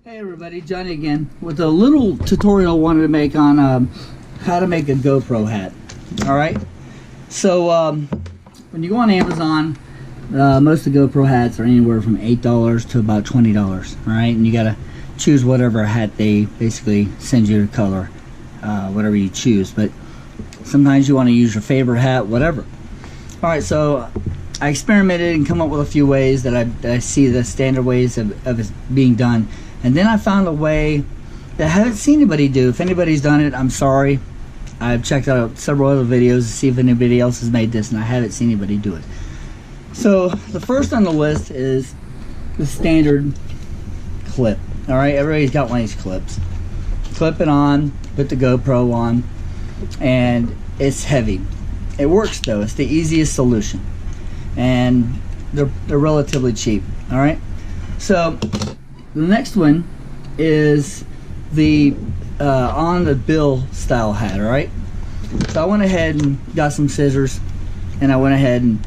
Hey everybody, Johnny again with a little tutorial I wanted to make on how to make a GoPro hat. Alright, so when you go on Amazon, most of the GoPro hats are anywhere from $8 to about $20. Alright, and you gotta choose whatever hat they basically send you to color, whatever you choose, but sometimes you want to use your favorite hat, whatever. Alright, so I experimented and come up with a few ways that I see the standard ways of it being done. And then I found a way that I haven't seen anybody do. If anybody's done it, I'm sorry. I've checked out several other videos to see if anybody else has made this, and I haven't seen anybody do it. So the first on the list is the standard clip. Alright, everybody's got one of these clips. Clip it on, put the GoPro on, and it's heavy. It works though, it's the easiest solution. And they're relatively cheap. Alright, so the next one is the on the bill style hat. Alright, so I went ahead and got some scissors, and I went ahead and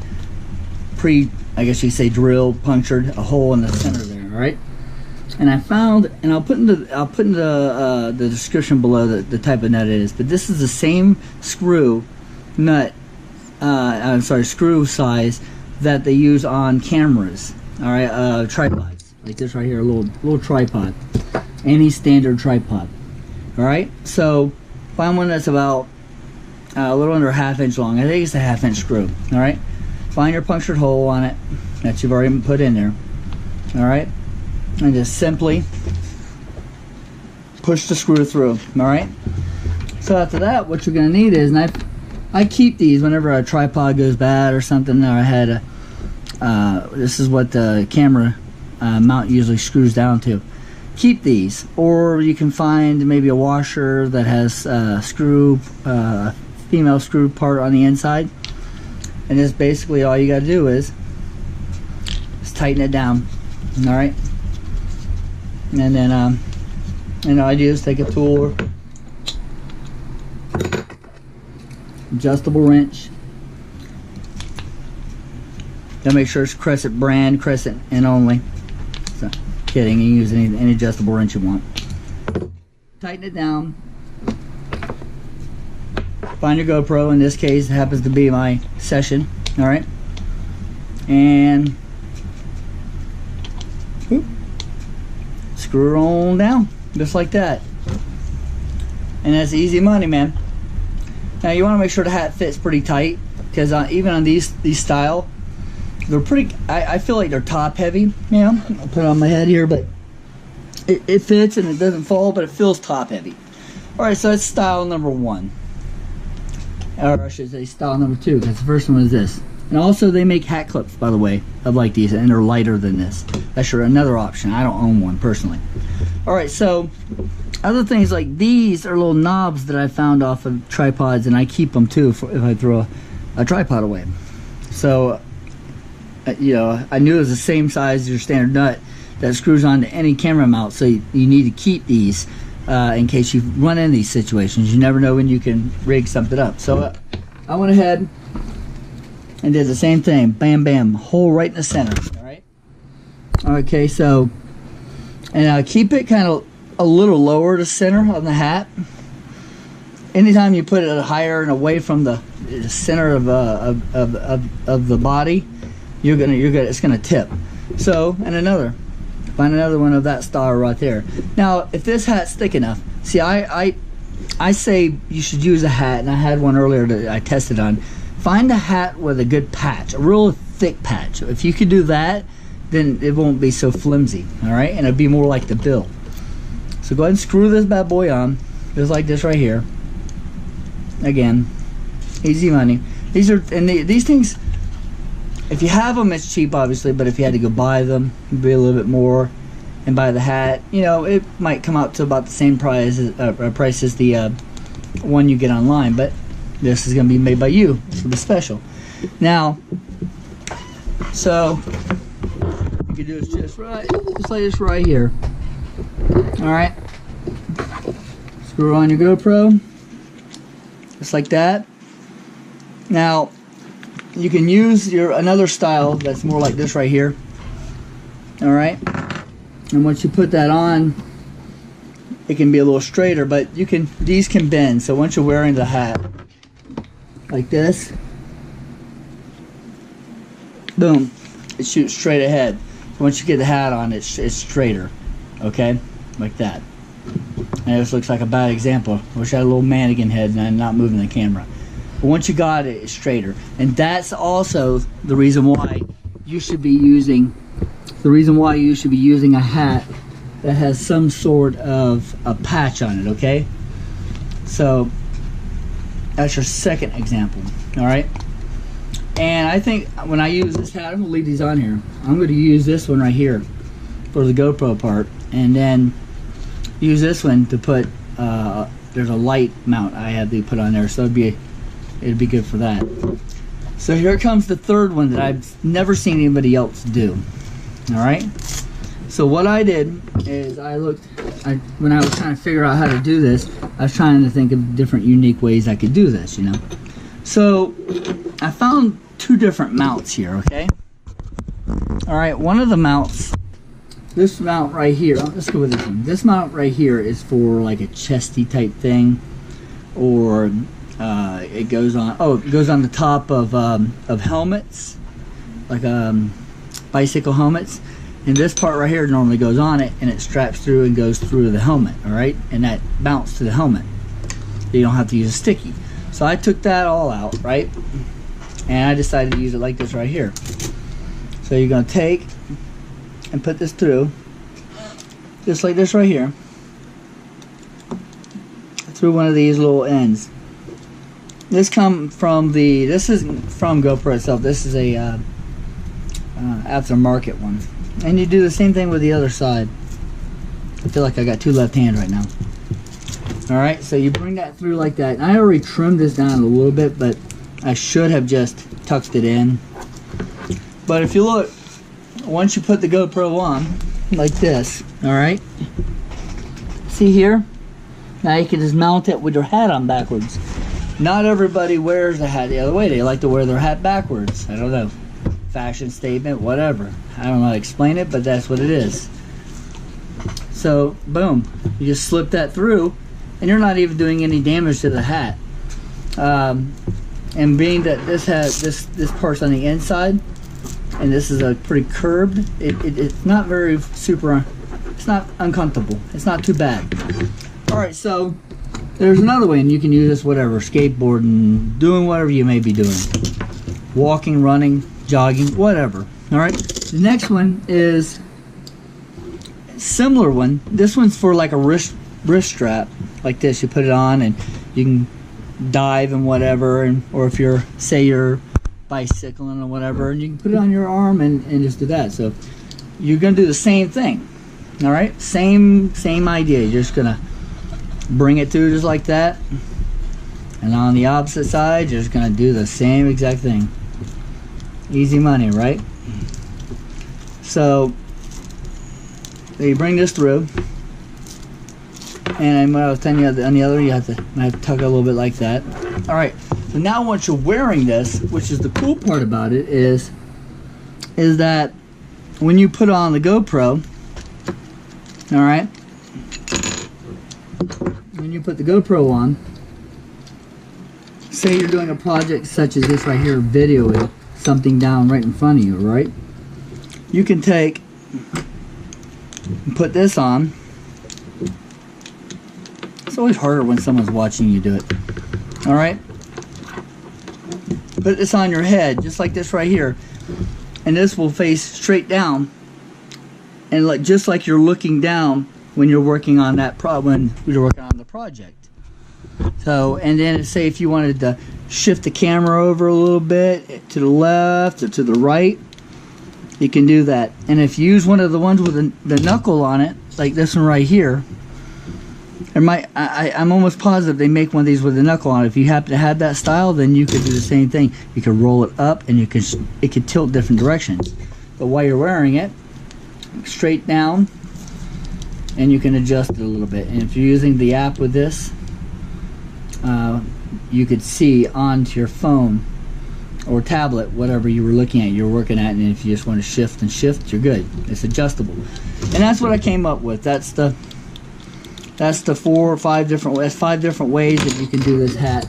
I guess you say drilled, punctured a hole in the center there. Alright, and I found, and I'll put in the description below the type of nut it is, but this is the same screw nut, I'm sorry, screw size that they use on cameras. Alright, tripods like this right here, a little tripod, any standard tripod. Alright, so find one that's about a little under a ½ inch long. I think it's a ½ inch screw. Alright, find your punctured hole on it that you've already put in there. Alright, and just simply push the screw through. Alright, so after that, what you're going to need is, and I keep these whenever a tripod goes bad or something, or I had this is what the camera mount usually screws down to. Keep these, or you can find maybe a washer that has female screw part on the inside, and just basically all you got to do is tighten it down. All right, and then I just take a tool or adjustable wrench. Gotta make sure it's Crescent brand, Crescent and only. So, kidding, you can use any adjustable wrench you want. Tighten it down. Find your GoPro. In this case, it happens to be my Session. All right, and whoop, screw it on down, just like that. And that's easy money, man. Now you want to make sure the hat fits pretty tight, because even on these style, they're pretty, I feel like they're top heavy. You know, I'll put it on my head here, but it fits and it doesn't fall, but it feels top heavy. Alright, so that's style number 1. Or I should say style number 2, because the first one is this. And also they make hat clips, by the way, of like these, and they're lighter than this. That's another option. I don't own one personally. Alright, so other things like these are little knobs that I found off of tripods, and I keep them too if I throw a tripod away. So you know, I knew it was the same size as your standard nut that screws onto any camera mount, so you need to keep these in case you run into these situations. You never know when you can rig something up. So I went ahead and did the same thing. Bam, bam, hole right in the center. All right. Okay, so and keep it kind of a little lower to center on the hat. Anytime you put it higher and away from the center of the body, it's gonna tip. So, and find another one of that style right there. Now, if this hat's thick enough, see, I say you should use a hat, and I had one earlier that I tested on. Find a hat with a good patch, a real thick patch. If you could do that, then it won't be so flimsy. All right, and it'll be more like the bill. So go ahead and screw this bad boy on, just like this right here. Again, easy money. These things, if you have them, it's cheap, obviously, but if you had to go buy them, it'd be a little bit more. And buy the hat, you know, it might come out to about the same price as the one you get online, but this is going to be made by you. It's going to be special. Now, so you can do this just like this right here. All right, screw on your GoPro, just like that. Now, you can use another style that's more like this right here. All right, and once you put that on, it can be a little straighter, but these can bend. So once you're wearing the hat like this, boom, it shoots straight ahead. Once you get the hat on, it's straighter, okay, like that. And this looks like a bad example. I wish I had a little mannequin head and I'm not moving the camera. But once you got it, it's straighter. And that's also the reason why you should be using a hat that has some sort of a patch on it, okay? So that's your second example, all right? And I think when I use this hat, I'm gonna leave these on here. I'm gonna use this one right here for the GoPro part, and then use this one to put, there's a light mount I had to put on there, so it'd be good for that. So here comes the third one that I've never seen anybody else do. All right. So what I did is when I was trying to figure out how to do this, I was trying to think of different unique ways I could do this, you know. So I found two different mounts here, okay? All right, one of the mounts, this mount right here, let's go with this one. This mount right here is for like a chesty type thing, or it goes on the top of helmets, like bicycle helmets. And this part right here normally goes on it, and it straps through and goes through the helmet, all right? And that mounts to the helmet. You don't have to use a sticky. So I took that all out, right? And I decided to use it like this right here. So you're gonna take and put this through, just like this right here, through one of these little ends. This isn't from GoPro itself. This is a aftermarket one. And you do the same thing with the other side. I feel like I got two left hands right now. Alright, so you bring that through like that. And I already trimmed this down a little bit, but I should have just tucked it in. But if you look, once you put the GoPro on, like this, alright? See here? Now you can just mount it with your hat on backwards. Not everybody wears the hat the other way. They like to wear their hat backwards. I don't know. Fashion statement, whatever. I don't know how to explain it, but that's what it is. So, boom. You just slip that through, and you're not even doing any damage to the hat. And being that this has this part's on the inside, and this is a pretty curved, it's not very it's not uncomfortable. It's not too bad. Alright, so there's another way, and you can use this whatever, skateboarding, doing whatever you may be doing. Walking, running, jogging, whatever. Alright, the next one is a similar one. This one's for like a wrist strap, like this. You put it on and you can dive and whatever, or if you're, say you're bicycling or whatever, and you can put it on your arm and just do that. So you're gonna do the same thing. Alright, same idea. You're just gonna bring it through just like that, and on the opposite side you're just gonna do the same exact thing. Easy money, right? So you bring this through, and what I was telling you on the other, you have to tuck it a little bit like that. All right. So now once you're wearing this, which is the cool part about it, is that when you put on the GoPro, all right, when you put the GoPro on, say you're doing a project such as this right here, videoing something down right in front of you, right? You can take and put this on. It's always harder when someone's watching you do it. Alright? Put this on your head, just like this right here. And this will face straight down. And just like you're looking down when you're working on that when you're working on the project. So, and then say if you wanted to shift the camera over a little bit to the left or to the right, you can do that. And if you use one of the ones with the knuckle on it, like this one right here, I'm almost positive they make one of these with a knuckle on it. If you happen to have that style, then you could do the same thing. You could roll it up, and it could tilt different directions. But while you're wearing it, straight down, and you can adjust it a little bit. And if you're using the app with this, you could see onto your phone or tablet whatever you were looking at, you're working at, and if you just want to shift and shift, you're good. It's adjustable. And that's what I came up with. That's the that's the 4 or 5 different ways. 5 different ways that you can do this hat.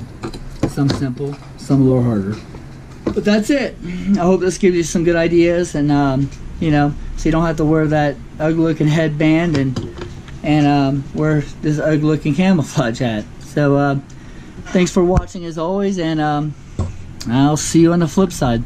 Some simple, some a little harder. But that's it. I hope this gives you some good ideas, and you know, so you don't have to wear that ugly looking headband and wear this ugly looking camouflage hat. So thanks for watching as always, and I'll see you on the flip side.